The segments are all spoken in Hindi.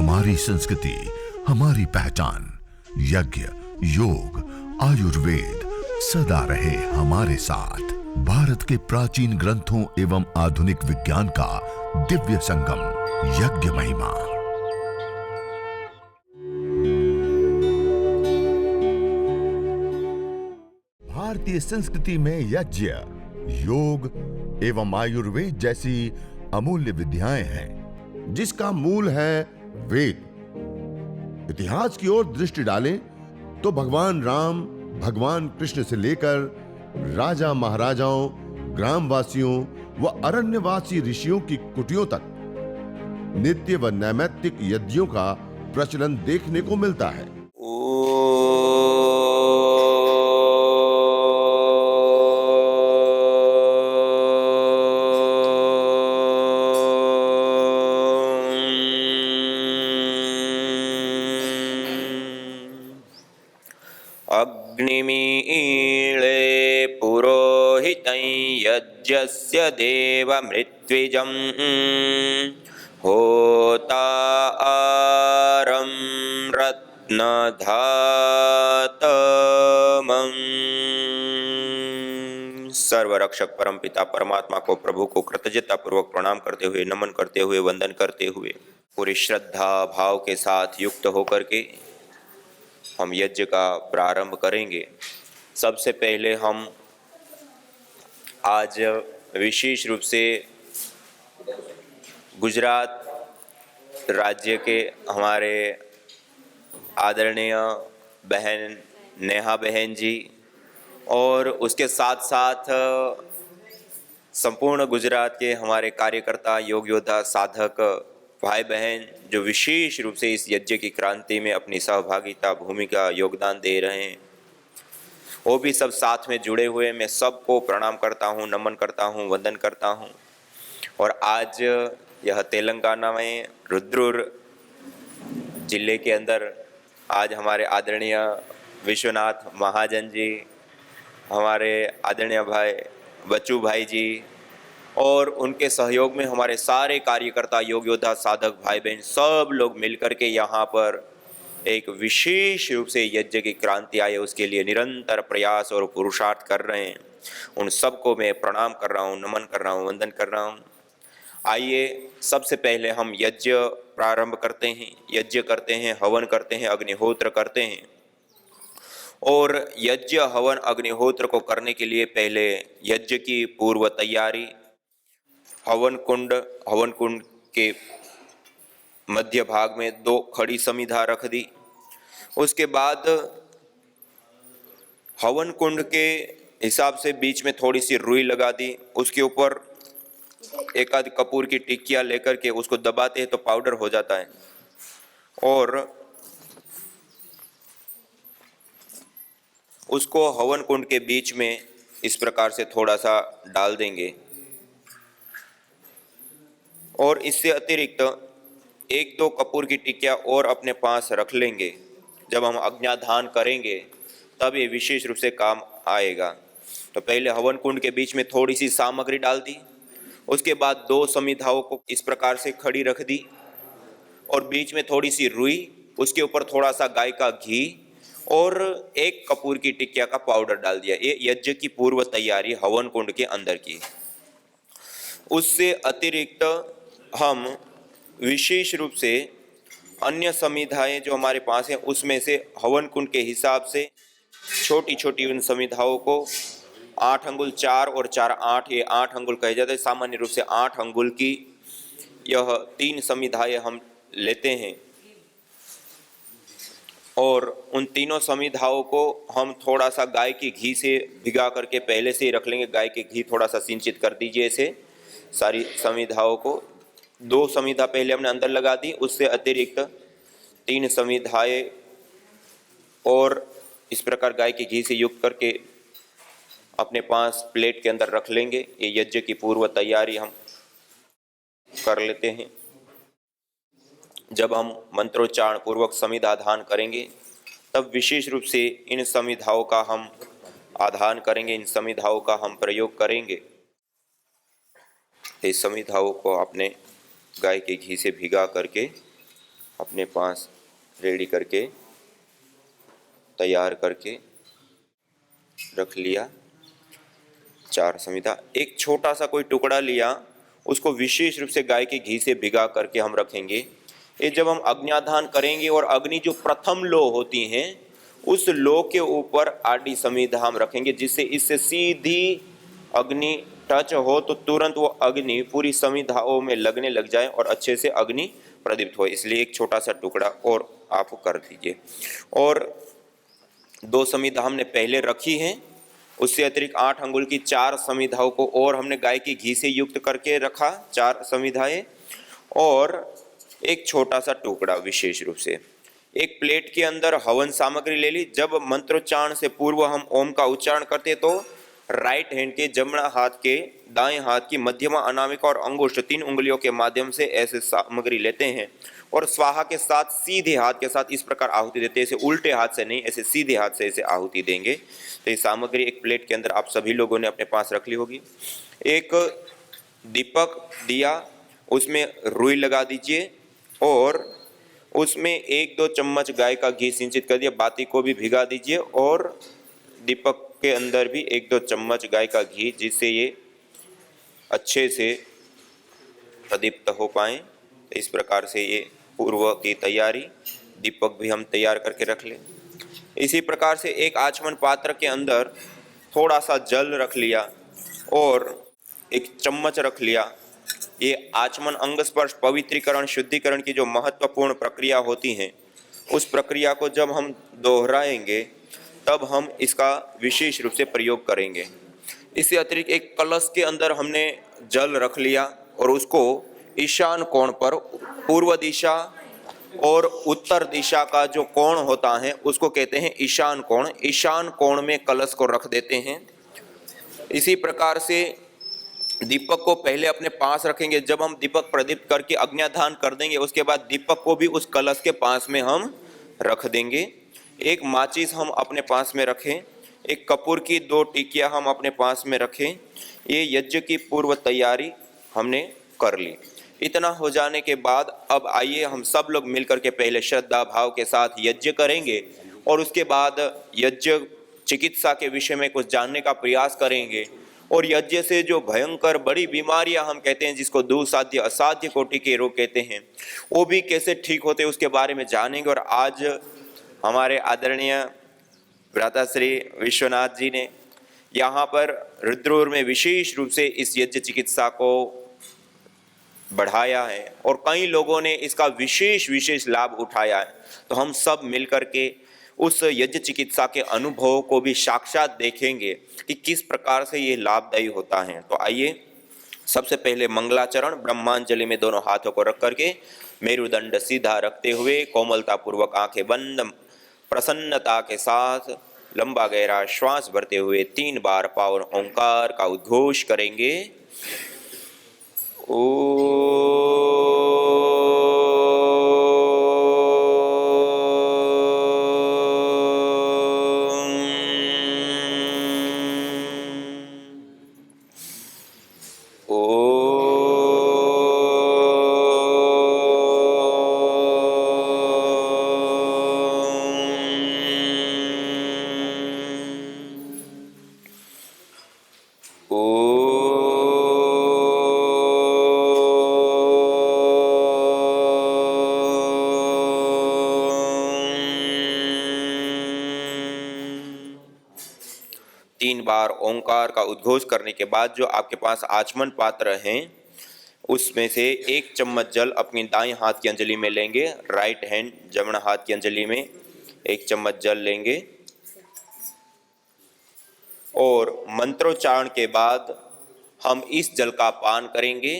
हमारी संस्कृति, हमारी पहचान। यज्ञ, योग, आयुर्वेद सदा रहे हमारे साथ। भारत के प्राचीन ग्रंथों एवं आधुनिक विज्ञान का दिव्य संगम, यज्ञ महिमा। भारतीय संस्कृति में यज्ञ, योग एवं आयुर्वेद जैसी अमूल्य विद्याएं हैं, जिसका मूल है वेद। इतिहास की ओर दृष्टि डालें तो भगवान राम, भगवान कृष्ण से लेकर राजा महाराजाओं, ग्रामवासियों व अरण्यवासी ऋषियों की कुटियों तक नित्य व नैमित्तिक यज्ञों का प्रचलन देखने को मिलता है। अग्निमीळे पुरोहितं यज्ञस्य देवमृत्विजं होतारं रत्नधातमं। सर्वरक्षक परमपिता परमात्मा को, प्रभु को कृतज्ञता पूर्वक प्रणाम करते हुए, नमन करते हुए, वंदन करते हुए, पूरी श्रद्धा भाव के साथ युक्त होकर के हम यज्ञ का प्रारंभ करेंगे। सबसे पहले हम आज विशेष रूप से गुजरात राज्य के हमारे आदरणीय बहन नेहा बहन जी और उसके साथ साथ संपूर्ण गुजरात के हमारे कार्यकर्ता, योग योद्धा, साधक भाई बहन जो विशेष रूप से इस यज्ञ की क्रांति में अपनी सहभागिता, भूमिका, योगदान दे रहे हैं, वो भी सब साथ में जुड़े हुए। मैं सबको प्रणाम करता हूँ, नमन करता हूँ, वंदन करता हूँ। और आज यह तेलंगाना में रुद्रुर जिले के अंदर आज हमारे आदरणीय विश्वनाथ महाजन जी, हमारे आदरणीय भाई बच्चू भाई जी और उनके सहयोग में हमारे सारे कार्यकर्ता, योग योद्धा, साधक भाई बहन सब लोग मिलकर के यहाँ पर एक विशेष रूप से यज्ञ की क्रांति आए उसके लिए निरंतर प्रयास और पुरुषार्थ कर रहे हैं। उन सबको मैं प्रणाम कर रहा हूँ, नमन कर रहा हूँ, वंदन कर रहा हूँ। आइए सबसे पहले हम यज्ञ प्रारंभ करते हैं, यज्ञ करते हैं, हवन करते हैं, अग्निहोत्र करते हैं। और यज्ञ, हवन, अग्निहोत्र को करने के लिए पहले यज्ञ की पूर्व तैयारी, हवन कुंड के मध्य भाग में 2 खड़ी समिधा रख दी। उसके बाद हवन कुंड के हिसाब से बीच में थोड़ी सी रुई लगा दी। उसके ऊपर एक आध कपूर की टिक्कियाँ लेकर के उसको दबाते हैं तो पाउडर हो जाता है। और उसको हवन कुंड के बीच में इस प्रकार से थोड़ा सा डाल देंगे। और इससे अतिरिक्त 1-2 कपूर की टिक्कियाँ और अपने पास रख लेंगे। जब हम अग्न्याधान करेंगे तब ये विशेष रूप से काम आएगा। तो पहले हवन कुंड के बीच में थोड़ी सी सामग्री डाल दी। उसके बाद 2 समिधाओं को इस प्रकार से खड़ी रख दी और बीच में थोड़ी सी रुई, उसके ऊपर थोड़ा सा गाय का घी और 1 कपूर की टिक्किया का पाउडर डाल दिया। ये यज्ञ की पूर्व तैयारी हवन कुंड के अंदर की। उससे अतिरिक्त हम विशेष रूप से अन्य समिधाएं जो हमारे पास हैं उसमें से हवन कुंड के हिसाब से छोटी छोटी उन समिधाओं को 8 अंगुल, 4 और 4 8, ये 8 अंगुल कहे जाते हैं। सामान्य रूप से 8 अंगुल की यह 3 समिधाएं हम लेते हैं और उन तीनों समिधाओं को हम थोड़ा सा गाय के घी से भिगा करके पहले से ही रख लेंगे। गाय के घी थोड़ा सा सिंचित कर दीजिए इसे सारी समिधाओं को। 2 समिधा पहले हमने अंदर लगा दी, उससे अतिरिक्त 3 समिधाएं और इस प्रकार गाय के घी से युक्त करके अपने पास प्लेट के अंदर रख लेंगे। ये यज्ञ की पूर्व तैयारी हम कर लेते हैं। जब हम मंत्रोच्चारण पूर्वक समिधाधान करेंगे तब विशेष रूप से इन समिधाओं का हम आधान करेंगे, इन समिधाओं का हम प्रयोग करेंगे। इस समिधाओं को अपने गाय के घी से भिगा करके अपने पास रेडी करके तैयार करके रख लिया। 4 समिधा। एक छोटा सा कोई टुकड़ा लिया, उसको विशेष रूप से गाय के घी से भिगा करके हम रखेंगे। ये जब हम अग्न्याधान करेंगे और अग्नि जो प्रथम लो होती हैं उस लो के ऊपर आडी समिधा हम रखेंगे, जिससे इससे सीधी अग्नि टच हो तो तुरंत वो अग्नि पूरी समिधाओं में लगने लग जाए और अच्छे से अग्नि प्रदीप्त हो। इसलिए एक छोटा सा टुकड़ा और आप कर दीजिए। और 2 समिधा हमने पहले रखी हैं, उससे अतिरिक्त 8 अंगुल की 4 समिधाओं को और हमने गाय के घी से युक्त करके रखा, 4 समिधाएं। और एक छोटा सा टुकड़ा विशेष रूप से एक प्लेट के अंदर हवन सामग्री ले ली। जब मंत्रोच्चारण से पूर्व हम ओम का उच्चारण करते तो राइट हैंड के जमणा हाथ के दाएं हाथ की मध्यमा, अनामिका और अंगुष्ठ 3 उंगलियों के माध्यम से ऐसे सामग्री लेते हैं और स्वाहा के साथ सीधे हाथ के साथ इस प्रकार आहुति देते हैं। ऐसे उल्टे हाथ से नहीं, ऐसे सीधे हाथ से ऐसे आहुति देंगे। तो ये सामग्री एक प्लेट के अंदर आप सभी लोगों ने अपने पास रख ली होगी। एक दीपक दिया, उसमें रुई लगा दीजिए और उसमें 1-2 चम्मच गाय का घी सिंचित कर दिया। बाती को भी भिगा दीजिए और दीपक के अंदर भी 1-2 चम्मच गाय का घी, जिससे ये अच्छे से प्रदीप्त हो पाए। इस प्रकार से ये पूर्व की तैयारी, दीपक भी हम तैयार करके रख लें। इसी प्रकार से एक आचमन पात्र के अंदर थोड़ा सा जल रख लिया और एक चम्मच रख लिया। ये आचमन अंग स्पर्श पवित्रीकरण शुद्धिकरण की जो महत्वपूर्ण प्रक्रिया होती हैं, उस प्रक्रिया को जब हम दोहराएंगे तब हम इसका विशेष रूप से प्रयोग करेंगे। इससे अतिरिक्त एक कलश के अंदर हमने जल रख लिया और उसको ईशान कोण पर, पूर्व दिशा और उत्तर दिशा का जो कोण होता है उसको कहते हैं ईशान कोण। ईशान कोण में कलश को रख देते हैं। इसी प्रकार से दीपक को पहले अपने पास रखेंगे। जब हम दीपक प्रदीप्त करके अग्न्याधान कर देंगे उसके बाद दीपक को भी उस कलश के पास में हम रख देंगे। एक माचिस हम अपने पास में रखें, एक कपूर की 2 टिकिया हम अपने पास में रखें। ये यज्ञ की पूर्व तैयारी हमने कर ली। इतना हो जाने के बाद अब आइए हम सब लोग मिलकर के पहले श्रद्धा भाव के साथ यज्ञ करेंगे और उसके बाद यज्ञ चिकित्सा के विषय में कुछ जानने का प्रयास करेंगे। और यज्ञ से जो भयंकर बड़ी बीमारियां हम कहते हैं, जिसको दुस्साध्य असाध्य कोटि के रोग कहते हैं, वो भी कैसे ठीक होते हैं उसके बारे में जानेंगे। और आज हमारे आदरणीय भ्राताश्री विश्वनाथ जी ने यहाँ पर रुद्रपुर में विशेष रूप से इस यज्ञ चिकित्सा को बढ़ाया है और कई लोगों ने इसका विशेष लाभ उठाया है। तो हम सब मिलकर के उस यज्ञ चिकित्सा के अनुभव को भी साक्षात देखेंगे कि किस प्रकार से ये लाभदायी होता है। तो आइए सबसे पहले मंगलाचरण ब्रह्मांजलि में दोनों हाथों को रख करके मेरुदंड सीधा रखते हुए कोमलता पूर्वक आंखें बंद प्रसन्नता के साथ लंबा गहरा श्वास भरते हुए 3 बार पावन ओंकार का उद्घोष करेंगे। तीन बार ओंकार का उद्घोष करने के बाद जो आपके पास आचमन पात्र हैं उसमें से 1 चम्मच जल अपनी दाएं हाथ की अंजलि में लेंगे। राइट हैंड जमणा हाथ की अंजलि में 1 चम्मच जल लेंगे और मंत्रोच्चारण के बाद हम इस जल का पान करेंगे।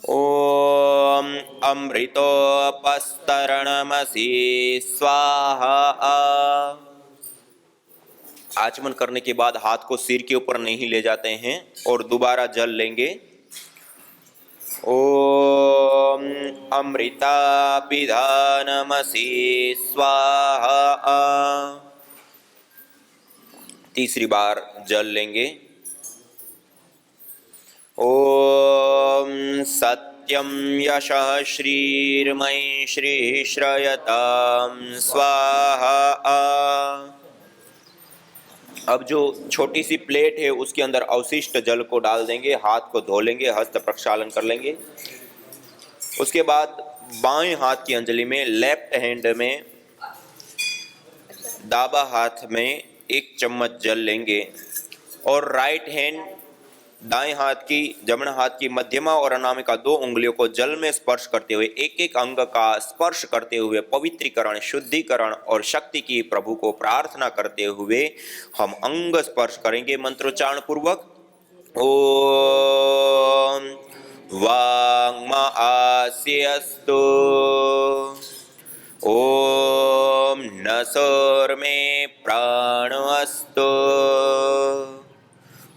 ओम अमृतोपस्तरणमसि स्वाहा। आचमन करने के बाद हाथ को सिर के ऊपर नहीं ले जाते हैं और दोबारा जल लेंगे। ओम अमृतापिधानमसि स्वाहा। तीसरी बार जल लेंगे। ओम सत्य सत्यं यशः श्रीर्मयि श्री श्रयतां स्वाहा। अब जो छोटी सी प्लेट है उसके अंदर अवशिष्ट जल को डाल देंगे, हाथ को धो लेंगे, हस्त प्रक्षालन कर लेंगे। उसके बाद बाएं हाथ की अंजलि में, लेफ्ट हैंड में, दाबा हाथ में 1 चम्मच जल लेंगे और राइट हैंड दाएं हाथ की, जमण हाथ की मध्यमा और अनामिका 2 उंगलियों को जल में स्पर्श करते हुए एक एक अंग का स्पर्श करते हुए पवित्रीकरण, शुद्धिकरण और शक्ति की प्रभु को प्रार्थना करते हुए हम अंग स्पर्श करेंगे मंत्रोच्चारण पूर्वक। ओम वांग्म आस्यस्तु, ओम नसोर्मे प्राणस्तु,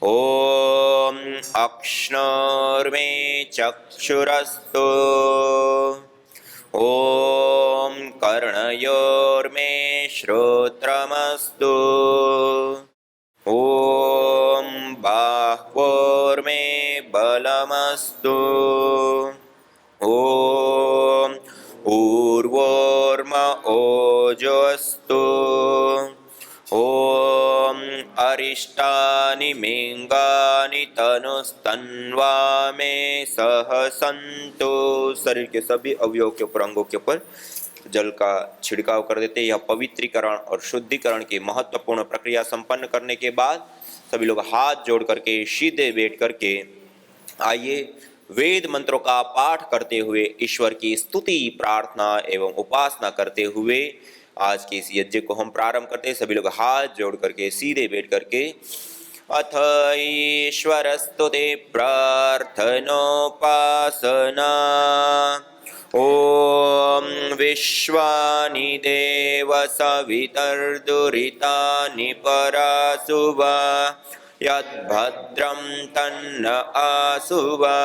ओम अक्ष्णोर्मे चक्षुरस्तु, ओम कर्णयोर्मे श्रोत्रमस्तु, ओम बाह्वोर्मे बलमस्तु, ओम ऊर्वोर्म ओजोस्तु, ओम अरिष्टानि मेंगानि तनुस्तन्वा में सह सन्तु। शरीर के सभी अवयवों के ऊपर, अंगों के ऊपर जल का छिड़काव कर देते हैं। यह पवित्रीकरण और शुद्धिकरण की महत्वपूर्ण प्रक्रिया संपन्न करने के बाद सभी लोग हाथ जोड़ करके सीधे बैठ करके आइए वेद मंत्रों का पाठ करते हुए ईश्वर की स्तुति, प्रार्थना एवं उपासना करते हुए आज के इस यज्ञ को हम प्रारंभ करते हैं। सभी लोग हाथ जोड़ करके सीधे बैठ करके अथ ईश्वर स्तुति प्रार्थनोपासना। ओम विश्वानि देव सवितर्दुरितानि परासुवा, यद्भद्रं तन्न आसुवा।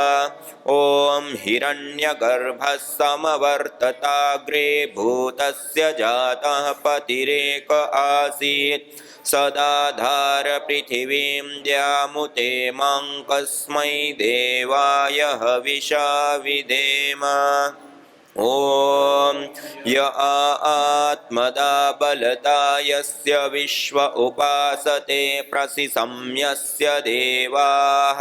ओम हिरण्यगर्भः समवर्तताग्रे भूतस्य जातः पतिरेक आसीत्, सदाधार पृथिवीं द्यामुते मां कस्मै देवाय हविषा विधेम। ओम य आत्मदा बलता यस्य विश्व उपासते प्रसिसंयस्य देवाः,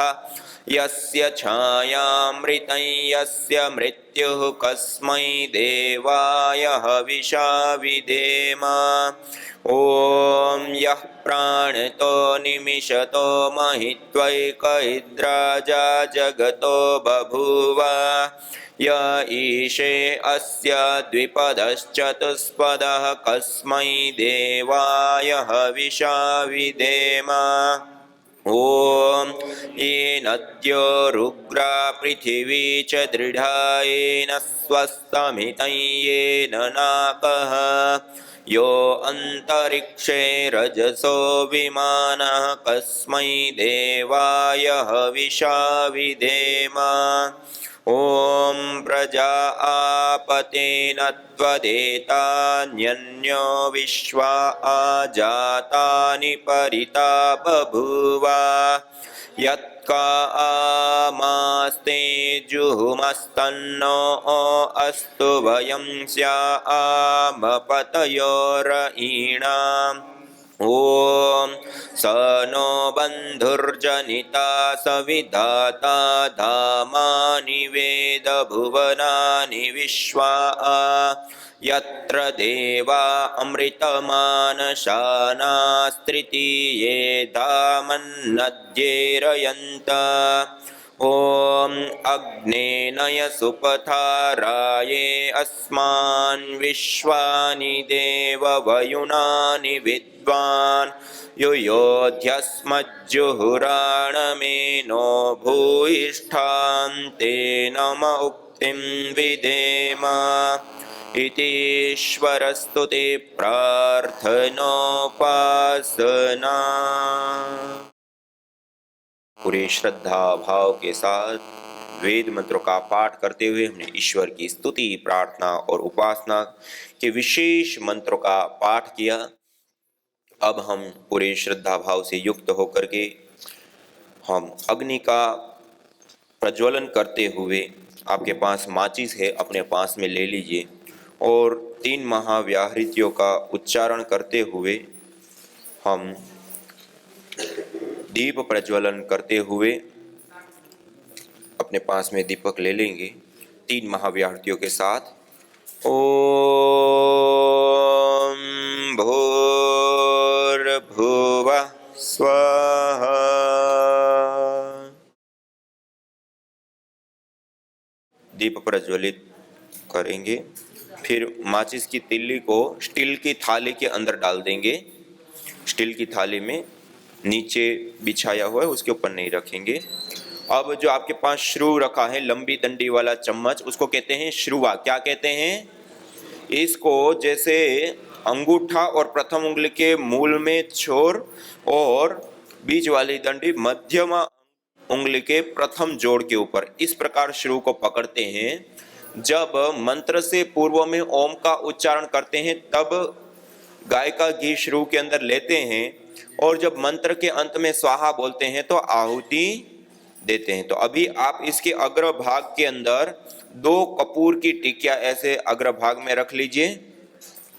यस्य छायामृतं यस्य मृत्युः कस्मै देवाय हविषा विधेम। ओम यः प्राणतो निमिषतो महित्वैकैद्राजा जगतो बभूव, य ईशे अस्य द्विपदश्चतुष्पदः कस्मै देवाय हविषा विधेम। ओम येनद्यो रुग्रा पृथिवी च दृढा येन स्वस्तमितं येन नाकः, यो अंतरिक्षे रजसो विमानः कस्मै देवाय हविषा विधेम। ओम प्रजा आपतेन त्वदेतान्यन्यो विश्वा आजातानि परिता बभूव, यत्का आमास्ते जुहुमस्तन्नो अस्तु वयं स्यामपतयोरयीणाम्। ओम स नो बन्धुर्जनिता सविधाता धामानि वेद भुवनानि विश्वा, यत्र देवा अमृतमानशानास्त्रितीये धामन्नद्येरयन्त। ओम अग्नेनय सुपथाराये अस्मान् विश्वानि देव वयुनानि विद्वान्, युयोध्यस्मज्जुहुराणमेनो भूयिष्ठां ते नम उक्तिं विधेम। इतीश्वरस्तुति प्रार्थनोपासना। पूरे श्रद्धा भाव के साथ वेद मंत्रों का पाठ करते हुए हमने ईश्वर की स्तुति, प्रार्थना और उपासना के विशेष मंत्रों का पाठ किया। अब हम पूरे श्रद्धा भाव से युक्त होकर के हम अग्नि का प्रज्वलन करते हुए आपके पास माचिस है, अपने पास में ले लीजिए और 3 महाव्याहृतियों का उच्चारण करते हुए हम दीप प्रज्वलन करते हुए अपने पास में दीपक ले लेंगे 3 महाव्याहृतियों के साथ। ओम भूर्भुवः स्वाहा। दीप प्रज्वलित करेंगे, फिर माचिस की तिल्ली को स्टील की थाली के अंदर डाल देंगे। स्टील की थाली में नीचे बिछाया हुआ है, उसके ऊपर नहीं रखेंगे। अब जो आपके पास श्रुव रखा है, लंबी डंडी वाला चम्मच, उसको कहते हैं श्रुवा। क्या कहते हैं? इसको जैसे अंगूठा और प्रथम उंगली के मूल में छोर और बीच वाली डंडी मध्यम उंगली के प्रथम जोड़ के ऊपर, इस प्रकार श्रुव को पकड़ते हैं। जब मंत्र से पूर्व में ओम का उच्चारण करते हैं तब गाय का घी श्रुव के अंदर लेते हैं और जब मंत्र के अंत में स्वाहा बोलते हैं तो आहुति देते हैं। तो अभी आप इसके अग्रभाग के अंदर 2 कपूर की टिकिया ऐसे अग्रभाग में रख लीजिए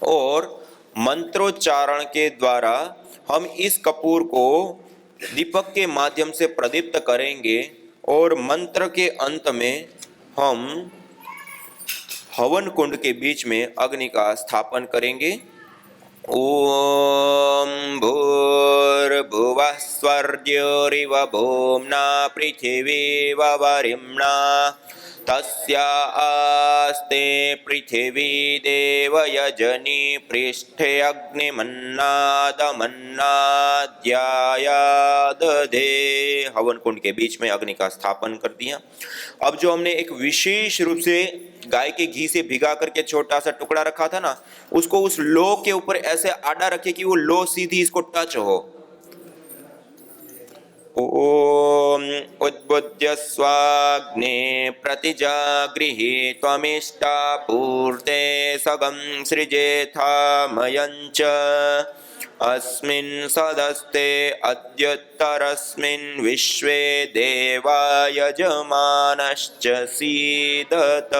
और मंत्रोच्चारण के द्वारा हम इस कपूर को दीपक के माध्यम से प्रदीप्त करेंगे और मंत्र के अंत में हम हवन कुंड के बीच में अग्नि का स्थापन करेंगे। ओम भूर्भुवः स्वर्ज्योरिव भूम्ना पृथिवी वरिम्ना तस्या आस्ते पृथिवी देवयजनी पृष्ठे अग्निमन्नादमन्नाद्यायादधे। हवन कुंड के बीच में अग्नि का स्थापन कर दिया। अब जो हमने एक विशेष रूप से गाय के घी से भिगा करके छोटा सा टुकड़ा रखा था ना, उसको उस लो के ऊपर ऐसे आड़ा रखे कि वो लो सीधी इसको टच हो। ओम उद्बुद्ध्य स्वाग्ने प्रतिजागृहि त्वमिष्टा पूर्ते सगं सृजेथामयञ्च अस्मिन् सदस्ते अद्युत्तरस्मिन् विश्वे देवा यजमानश्च सीदत।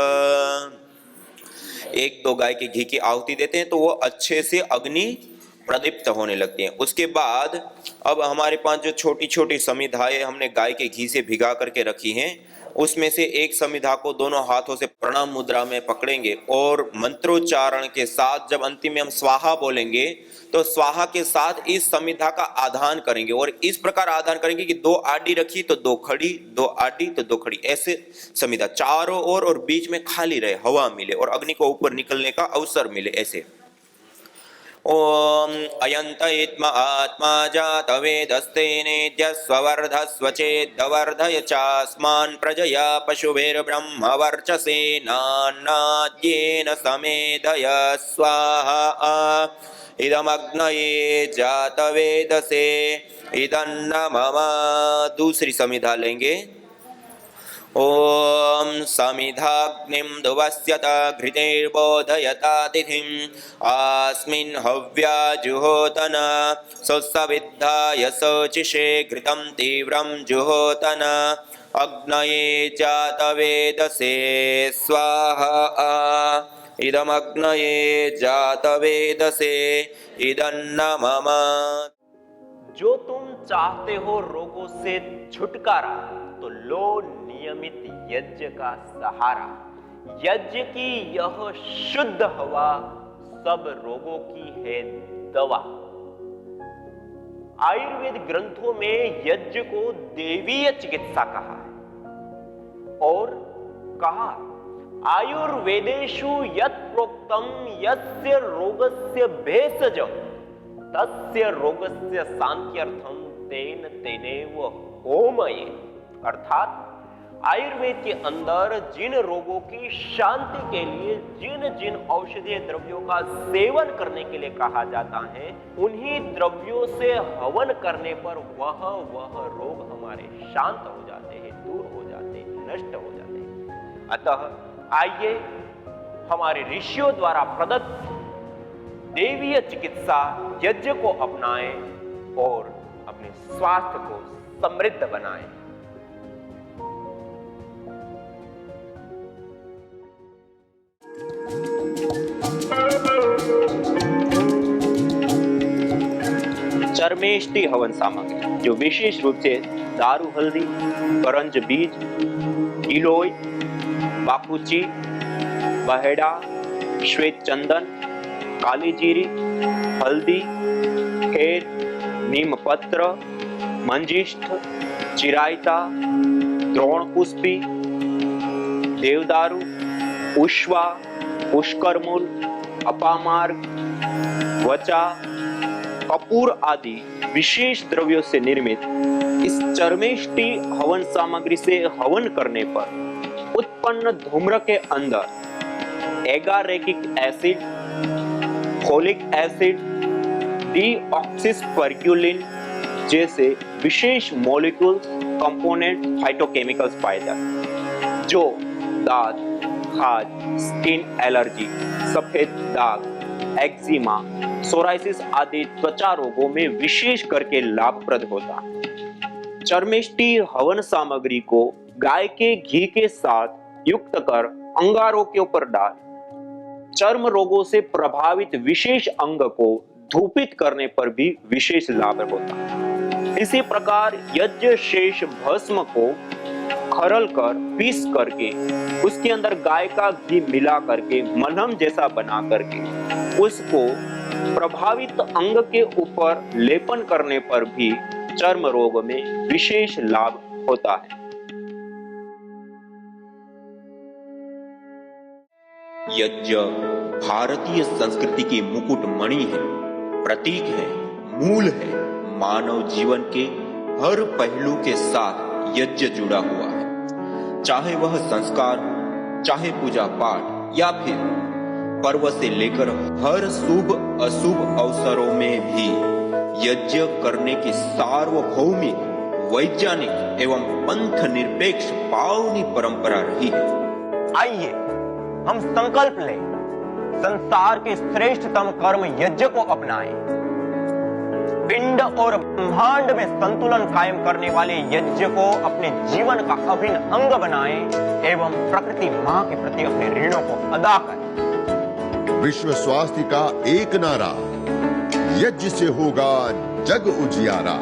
1-2 गाय के घी की आहुति देते हैं तो वो अच्छे से अग्नि प्रदीप्त होने लगती हैं। उसके बाद अब हमारे पास जो छोटी छोटी समिधाएं हमने गाय के घी से भिगा करके रखी हैं, उसमें से एक समिधा को दोनों हाथों से प्रणाम मुद्रा में पकड़ेंगे और मंत्रोच्चारण के साथ जब अंतिम में हम स्वाहा बोलेंगे तो स्वाहा के साथ इस समिधा का आधान करेंगे और इस प्रकार आधान करेंगे कि 2 आडी रखी तो 2 खड़ी, 2 आडी तो 2 खड़ी, ऐसे समिधा चारों ओर और बीच में खाली रहे, हवा मिले और अग्नि को ऊपर निकलने का अवसर मिले। ऐसे ओम अयंत इत्म आत्मा जातवेदस्तेनेद्यस्वर्धस्वचेद्वर्धय चास्मान् प्रजया पशुभिर्ब्रह्मवर्चसेनान्नाद्येन समेधय स्वाहा। इदमग्नये जातवेदसे इदन्न मम। दूसरी समिधा लेंगे। ओम समिधाग्निं दुवस्यत घृतेर्बोधयता तिथिम् अस्मिन् हव्या जुहोतन सुसविद्धाय शोचिषे घृतं तीव्रं जुहोतन अग्नये जातवेदसे स्वाहा। इदमग्नये जातवेदसे इदन्न मम। जो तुम चाहते हो रोगों से छुटकारा तो लो नियमित यज्ञ का सहारा। यज्ञ की यह शुद्ध हवा सब रोगों की है दवा। आयुर्वेद ग्रंथों में यज्ञ को देवीय चिकित्सा कहा है और कहा आयुर्वेदेषु यत् प्रोक्तम यस्य रोगस्य भेषजम तस्य रोगस्य शांत्यर्थम तेन तेनेव होमये। अर्थात आयुर्वेद के अंदर जिन रोगों की शांति के लिए जिन जिन औषधीय द्रव्यों का सेवन करने के लिए कहा जाता है, उन्हीं द्रव्यों से हवन करने पर वह रोग हमारे शांत हो जाते हैं, दूर हो जाते हैं, नष्ट हो जाते हैं। अतः आइए हमारे ऋषियों द्वारा प्रदत्त देवीय चिकित्सा यज्ञ को अपनाएं और अपने स्वास्थ्य को समृद्ध बनाएं। चर्मेष्टि हवन सामग्री जो विशेष रूप से दारू हल्दी, करंज बीज, गिलोय, बाकुची, बहेड़ा, श्वेत चंदन, काली जीरी, हल्दी, खेर, नीम पत्र, मंजिष्ठ, चिरायता, द्रोण पुष्पी, देवदारू, उश्वा, पुष्करमूल, अपामार्ग, वचा, कपूर आदि विशेष द्रव्यों से निर्मित इस चर्मेष्टि हवन सामग्री से हवन करने पर उत्पन्न धूम्र के अंदर एगारेकिक एसिड, फोलिक एसिड, डीऑक्सिस्पर्क्युलिन जैसे विशेष मॉलिक्यूल्स, कंपोनेंट, फाइटोकेमिकल्स पाए जाते जो दांत, खाज, स्किन एलर्जी, सफेद दाग, एक्जिमा, सोराइसिस आदि त्वचा रोगों में विशेष करके लाभप्रद होता है। चर्मेष्टि हवन सामग्री को गाय के घी के साथ युक्त कर अंगारों के ऊपर डाल चर्म रोगों से प्रभावित विशेष अंग को धूपित करने पर भी विशेष लाभ होता है। इसी प्रकार यज्ञ शेष भस्म को खरल कर पीस करके उसके अंदर गाय का घी मिला करके मलहम जैसा बना करके उसको प्रभावित अंग के ऊपर लेपन करने पर भी चर्म रोग में विशेष लाभ होता है। यज्ञ भारतीय संस्कृति की मुकुट मणि है, प्रतीक है, मूल है। मानव जीवन के हर पहलू के साथ यज्ञ जुड़ा हुआ है, चाहे वह संस्कार, चाहे पूजा पाठ या फिर पर्व से लेकर हर शुभ अशुभ अवसरों में भी यज्ञ करने की सार्वभौमिक, वैज्ञानिक एवं पंथ निरपेक्ष पावनी परंपरा रही है। आइए हम संकल्प लें, संसार के श्रेष्ठतम कर्म यज्ञ को अपनाएं। पिंड और ब्रह्मांड में संतुलन कायम करने वाले यज्ञ को अपने जीवन का अभिन्न अंग बनाएं एवं प्रकृति मां के प्रति अपने ऋणों को अदा करें। विश्व स्वास्थ्य का एक नारा, यज्ञ से होगा जग उजियारा।